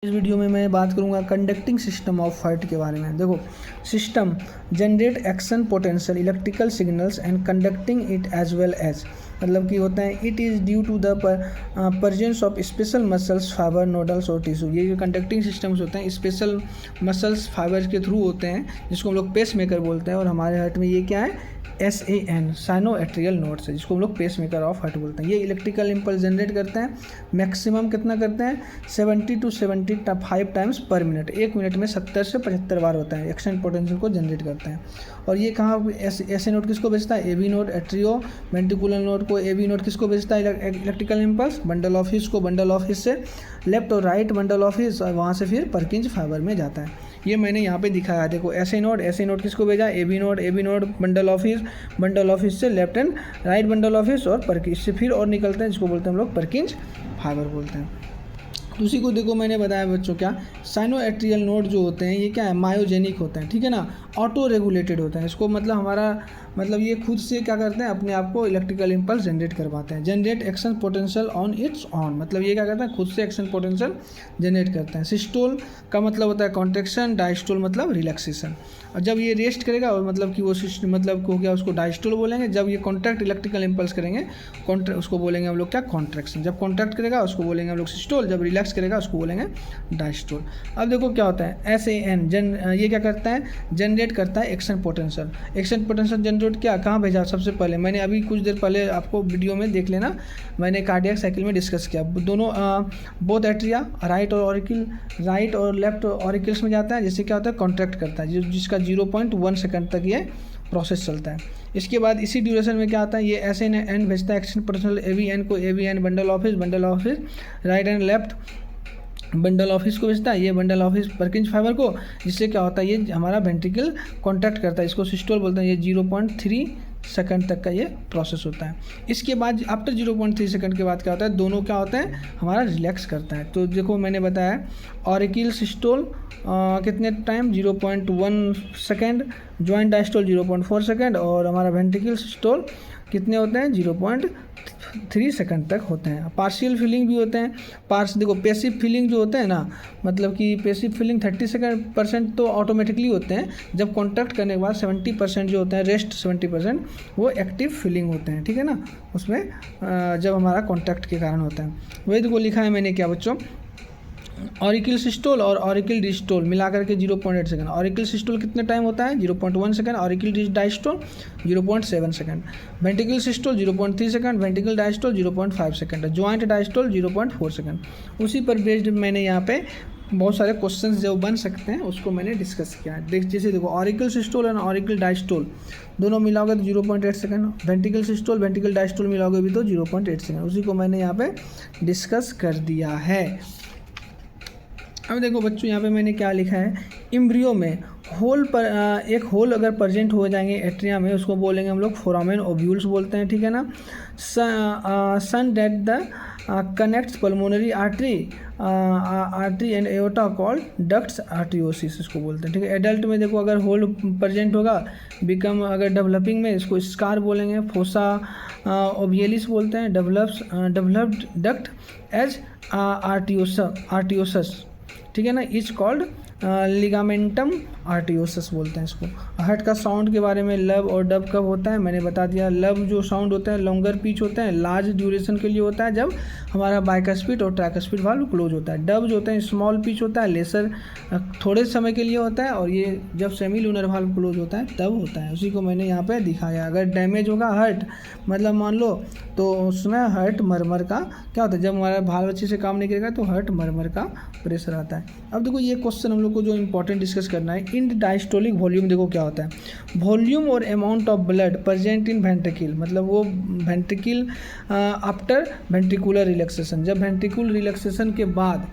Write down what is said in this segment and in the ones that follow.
इस वीडियो में मैं बात करूंगा कंडक्टिंग सिस्टम ऑफ हार्ट के बारे में। देखो, system generate action potential electrical signals and conducting it as well as, मतलब कि होता है it is due to the presence of special muscles fibre nodals और टिश्यू। ये जो कंडक्टिंग सिस्टम्स होते हैं स्पेशल मसल्स फाइबर के थ्रू होते हैं, जिसको हम लोग पेस मेकर बोलते हैं। और हमारे हार्ट में ये क्या है, SAN साइनो एट्रियल नोड्स है, जिसको हम लोग पेस मेकर ऑफ हार्ट बोलते हैं। ये इलेक्ट्रिकल इम्पल्स जनरेट करते हैं। मैक्सिमम कितना करते हैं, 70 to 75 टाइम्स पर मिनट। एक मिनट में 70 से 75 बार होता है एक्शन पोटेंशियल को जनरेट करते हैं। और ये कहाँ ऐसे नोड किसको भेजता है, AV node atrio ventricular node को। AV नोड किसको भेजता है, electrical impulse bundle of His को। बंडल ऑफ हिस से लेफ्ट और राइट बंडल ऑफ हिस, और वहाँ से फिर परकिंज फाइबर में जाता है। ये मैंने यहाँ पे दिखाया है, देखो ऐसे नोड किसको भेजा, AV node bundle of His से left and right bundle of His और परकिंज से फिर और निकलते हैं, जिसको बोलते हैं हम लोग परकिंज फाइबर बोलते हैं। तो उसी को देखो मैंने बताया बच्चों, क्या साइनो एट्रियल नोड जो होते हैं ये क्या है, मायोजेनिक होते हैं, ठीक है ना, ऑटो रेगुलेटेड होते हैं। इसको मतलब हमारा मतलब ये खुद से क्या करते हैं, अपने आप को इलेक्ट्रिकल इम्पल्स जनरेट करवाते हैं। Generate action potential on it's on, मतलब ये क्या करते हैं, खुद से एक्शन पोटेंशियल जनरेट करते हैं। सिस्टोल का मतलब होता है कॉन्ट्रैक्शन, डायस्टोल मतलब रिलैक्सेशन। और जब ये रेस्ट करेगा और मतलब कि वो मतलब हो गया, उसको डायस्टोल बोलेंगे। जब ये कॉन्ट्रैक्ट इलेक्ट्रिकल इम्पल्स करेंगे उसको बोलेंगे हम लोग क्या, कॉन्ट्रैक्शन। जब कॉन्ट्रैक्ट करेगा उसको बोलेंगे हम लोग सिस्टोल, जब रिलैक्स करेगा उसको बोलेंगे डायस्टोल। अब देखो क्या होता है, SAN ये क्या करता है, जनरेट करता है action potential. Action potential generate क्या कहाँ भेजा, सबसे पहले मैंने अभी कुछ देर पहले आपको वीडियो में देख लेना, मैंने कार्डियक साइकिल में डिस्कस किया। दोनों बोथ एट्रिया राइट और लेफ्ट ऑरिकल्स में जाता है, जिससे क्या होता है, कॉन्ट्रैक्ट करता है, जिसका 0.1 सेकंड तक ये प्रोसेस चलता है। इसके बाद इसी ड्यूरेशन में क्या आता है, ये SAN भेजता है एक्शन पोटेंशियल AVN को। AVN bundle of his right and left bundle of His को भेजता है, ये बंडल ऑफिस परकिंज फाइबर को, जिससे क्या होता है, ये हमारा वेंट्रिकल कॉन्ट्रैक्ट करता है, इसको सिस्टोल बोलते हैं। ये 0.3 सेकंड तक का ये प्रोसेस होता है। इसके बाद आफ्टर 0.3 सेकंड के बाद क्या होता है, दोनों क्या होता है, हमारा रिलैक्स करता है। तो देखो मैंने बताया ऑरिकल सिस्टोल कितने time, 0.1 second, joint diastole 0.4 second, और हमारा वेंट्रिकल सिस्टोल कितने होते हैं, 0.3 सेकंड तक होते हैं। पार्शियल फीलिंग भी होते हैं। देखो पेसिव फीलिंग जो होते हैं ना, मतलब कि पेसिव फीलिंग 30% तो ऑटोमेटिकली होते हैं। जब कॉन्टैक्ट करने के बाद 70% जो होते हैं, रेस्ट 70% वो एक्टिव फीलिंग होते हैं, ठीक है ना, उसमें जब हमारा कॉन्टैक्ट के कारण होता है। वही देखो लिखा है मैंने क्या बच्चों, ऑरिकल सिस्टोल और ऑरिकल डिस्टोल मिलाकर के 0.8 सेकंड। ऑरिकल सिस्टोल कितने टाइम होता है, 0.1 second. Auricle diastole 0.7 second. Ventricle systole 0.3 second. Ventricle diastole 0.5 second. Joint diastole 0.4 second. उसी पर बेस्ड मैंने यहाँ पे बहुत सारे क्वेश्चंस जो बन सकते हैं उसको मैंने डिस्कस किया है। जैसे देखो ऑरिकल सिस्टोल और ऑरिकल डायस्टोल दोनों मिलाओगे तो 0.8 second. Ventricle systole ventricle diastole मिलाओगे भी तो 0.8 सेकंड। उसी को मैंने यहाँ पे डिस्कस कर दिया है। अब देखो बच्चों, यहाँ पे मैंने क्या लिखा है, इम्ब्रियो में होल पर एक होल अगर प्रेजेंट हो जाएंगे एट्रिया में, उसको बोलेंगे हम लोग फोरामेन ओव्यूल्स बोलते हैं, ठीक है ना। Son that the connects pulmonary artery and aorta called ductus arteriosus, इसको बोलते हैं, ठीक है। एडल्ट में देखो अगर होल प्रेजेंट होगा, अगर डेवलपिंग में इसको स्कार बोलेंगे, फोसा ओवियलिस बोलते हैं, डेवलप्ड डक्ट एज आर्टियोसस, ठीक है ना, इज कॉल्ड लिगामेंटम आर्टियोसस बोलते हैं इसको। हार्ट का साउंड के बारे में, लब और डब कब होता है मैंने बता दिया। लब जो साउंड होता है लॉन्गर पिच होता है, लार्ज ड्यूरेशन के लिए होता है, जब हमारा बाइकस्पिड और ट्राइकस्पिड वाल्व क्लोज होता है। डब जो होता है स्मॉल पिच होता है, लेसर थोड़े समय के लिए होता है, और ये जब सेमी लूनर वाल्व क्लोज होता है तब होता है। उसी को मैंने यहाँ पे दिखाया। अगर डैमेज होगा हार्ट, मतलब मान लो, तो उसमें हार्ट मरमर का क्या होता है, जब हमारा भाल्व अच्छे से काम नहीं करेगा तो हार्ट मरमर का प्रेशर आता है। अब देखो ये क्वेश्चन हम लोग को जो इंपॉर्टेंट डिस्कस करना है, इन डायस्टोलिक वॉल्यूम देखो क्या होता है, वॉल्यूम और amount of blood present in ventricle, मतलब वो वेंट्रिकल आफ्टर वेंट्रिकुलर रिलैक्सेशन, जब वेंट्रिकुलर रिलैक्सेशन के बाद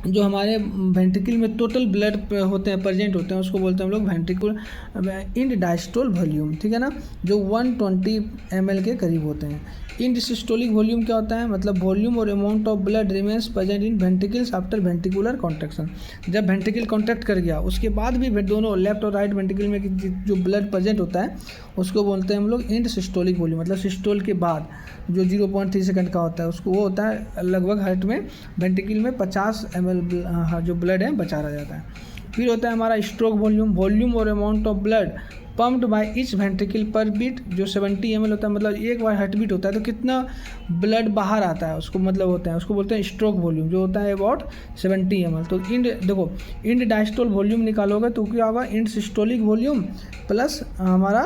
जो हमारे वेंट्रिकल में टोटल ब्लड होते हैं प्रेजेंट होते हैं, उसको बोलते हैं हम लोग वेंट्रिकुलर इन डायस्टोल वॉल्यूम, ठीक है ना, जो 120 ml के करीब होते हैं। इन सिस्टोलिक वॉल्यूम क्या होता है, मतलब वॉल्यूम और amount of blood remains present in ventricles after ventricular contraction, जब वेंट्रिकल कॉन्ट्रैक्ट कर गया उसके बाद भी दोनों लेफ्ट और राइट वेंट्रिकल में जो ब्लड प्रेजेंट होता है उसको बोलते हैं हम लोग इंड सिस्टोलिक वॉल्यूम, मतलब सिस्टोल के बाद जो 0.3 सेकंड का होता है उसको, वो होता है लगभग हार्ट में वेंट्रिकल में 50 ml ml जो ब्लड है बचा रह जाता है। फिर होता है हमारा स्ट्रोक वॉल्यूम, वॉल्यूम और amount of blood pumped by each ventricle पर बीट, जो 70 ml होता है, मतलब एक बार हार्ट बीट होता है तो कितना ब्लड बाहर आता है उसको मतलब होता है, उसको बोलते हैं स्ट्रोक वॉल्यूम, जो होता है अबाउट 70 ml। तो देखो इंड डायस्टोल वॉल्यूम निकालोगे तो क्या होगा, इंड सिस्टोलिक वॉल्यूम प्लस हमारा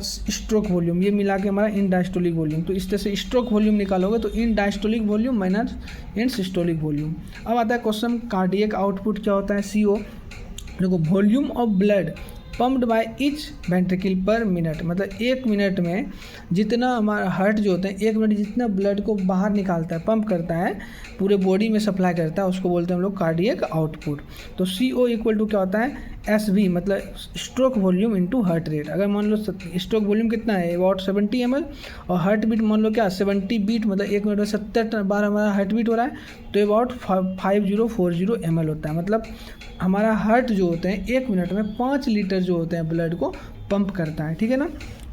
स्ट्रोक वॉल्यूम, ये मिला के हमारा इंड डायस्टोलिक वॉल्यूम। तो इस तरह से स्ट्रोक वॉल्यूम निकालोगे तो end diastolic volume minus end systolic volume. अब आता है क्वेश्चन, कार्डियक आउटपुट क्या होता है, CO। देखो volume of blood pumped by each ventricle पर मिनट, मतलब एक मिनट में जितना हमारा हार्ट जो होते हैं, एक मिनट जितना ब्लड को बाहर निकालता है, पंप करता है, पूरे बॉडी में सप्लाई करता है, उसको बोलते हैं हम लोग कार्डियक आउटपुट। तो CO इक्वल टू क्या होता है, SV, मतलब stroke volume into heart rate. अगर मान लो स्ट्रोक वॉल्यूम कितना है अबाउट 70 ml और हार्ट बीट मान लो क्या 70 बीट, मतलब एक मिनट में 70 बार हमारा हार्ट बीट हो रहा है, तो अबाउट 5040 ml होता है। मतलब हमारा हार्ट जो होते हैं एक मिनट में 5 लीटर जो होते हैं ब्लड को पंप करता है, ठीक है ना।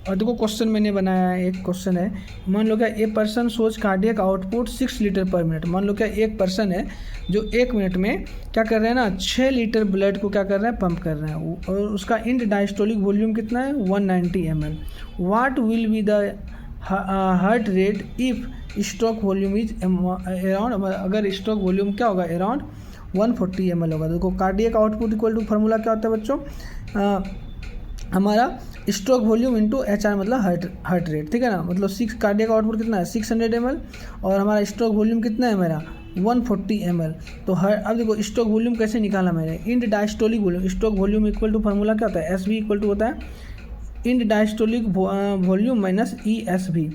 और देखो क्वेश्चन मैंने बनाया है, एक क्वेश्चन है, मान लो क्या ए पर्सन सोच कार्डियक आउटपुट 6 लीटर पर मिनट। मान लो क्या एक पर्सन है जो एक मिनट में क्या कर रहे हैं ना, 6 लीटर ब्लड को क्या कर रहे हैं, पंप कर रहे हैं, और उसका इंड डायस्टोलिक वॉल्यूम कितना है 190 ml। What will be the heart rate if stroke volume is around, अगर स्ट्रोक वॉल्यूम क्या होगा अराउंड 140 ml होगा। देखो cardiac output equal to formula क्या होता है बच्चों, हमारा स्ट्रोक वॉल्यूम इंटू HR मतलब हार्ट रेट, ठीक है ना। मतलब 6 कार्डियक आउटपुट कितना है 600 ml और हमारा स्ट्रोक वॉल्यूम कितना है मेरा 140 ml। तो अब देखो स्ट्रोक वॉल्यूम कैसे निकाला मैंने, end diastolic volume, stroke volume equal to formula क्या होता है SV इक्वल टू होता है end diastolic volume minus ESV।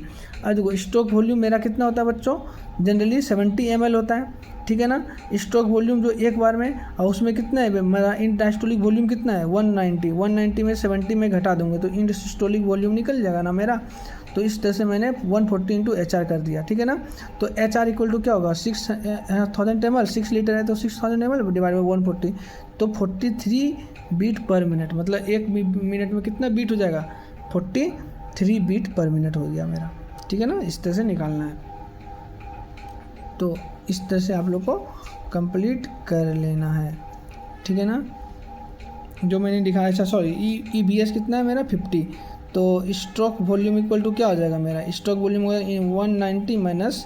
अब देखो स्ट्रोक वॉल्यूम मेरा कितना होता है बच्चों, जनरली 70 ml होता है, ठीक है ना। स्ट्रोक वॉल्यूम जो एक बार में, और उसमें कितना है मेरा इंड डायस्टोलिक वॉल्यूम कितना है 190 में 70 में घटा दूंगे तो इंड सिस्टोलिक वॉल्यूम निकल जाएगा ना मेरा। तो इस तरह से मैंने 140 इंटू HR कर दिया, ठीक है ना। तो HR इक्वल टू क्या होगा 6000 ml, 6 लीटर है तो 6000 ml डिवाइड बाई 140, तो 43 बीट पर मिनट, मतलब एक मिनट में कितना बीट हो जाएगा 43 बीट पर मिनट हो गया मेरा, ठीक है ना। इस तरह से निकालना है, तो इस तरह से आप लोग को कंप्लीट कर लेना है, ठीक है ना। जो मैंने दिखाया, अच्छा सॉरी EBS कितना है मेरा 50, तो स्ट्रोक वॉल्यूम इक्वल टू क्या हो जाएगा मेरा, stroke volume 190 minus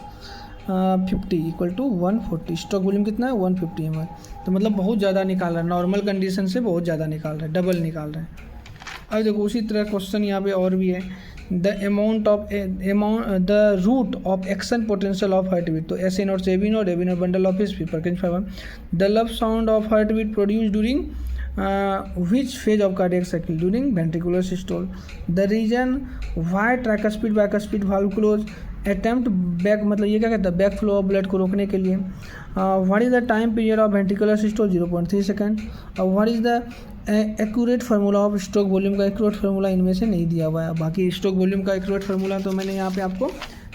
50 equal to 140, stroke volume कितना है 150 ml। तो मतलब बहुत ज़्यादा निकाल रहा है, नॉर्मल कंडीशन से बहुत ज़्यादा निकाल रहा है, डबल निकाल रहा है। अब देखो उसी तरह क्वेश्चन यहाँ पे और भी है, the root of action potential of heartbeat, तो SA नॉट से AB not bundle of his Purkinje fiber, the love sound of heartbeat produced during which phase of cardiac cycle, during ventricular systole, the reason why tricuspid valve close, attempt back, मतलब ये क्या कहता है back flow of blood को रोकने के लिए, what is the time period of ventricular systole 0.3 second, और what is the accurate formula of stroke volume का एक्यूरेट फार्मूला इनमें से नहीं दिया हुआ है। बाकी स्ट्रोक वॉल्यूम का एक्यूरेट फार्मूला तो मैंने यहाँ पे आपको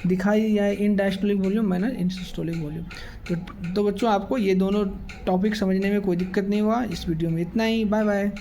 दिखाई दिया है, end diastolic volume minus end systolic volume. तो बच्चों आपको ये दोनों टॉपिक समझने में कोई दिक्कत नहीं हुआ इस वीडियो में, इतना ही, बाय बाय।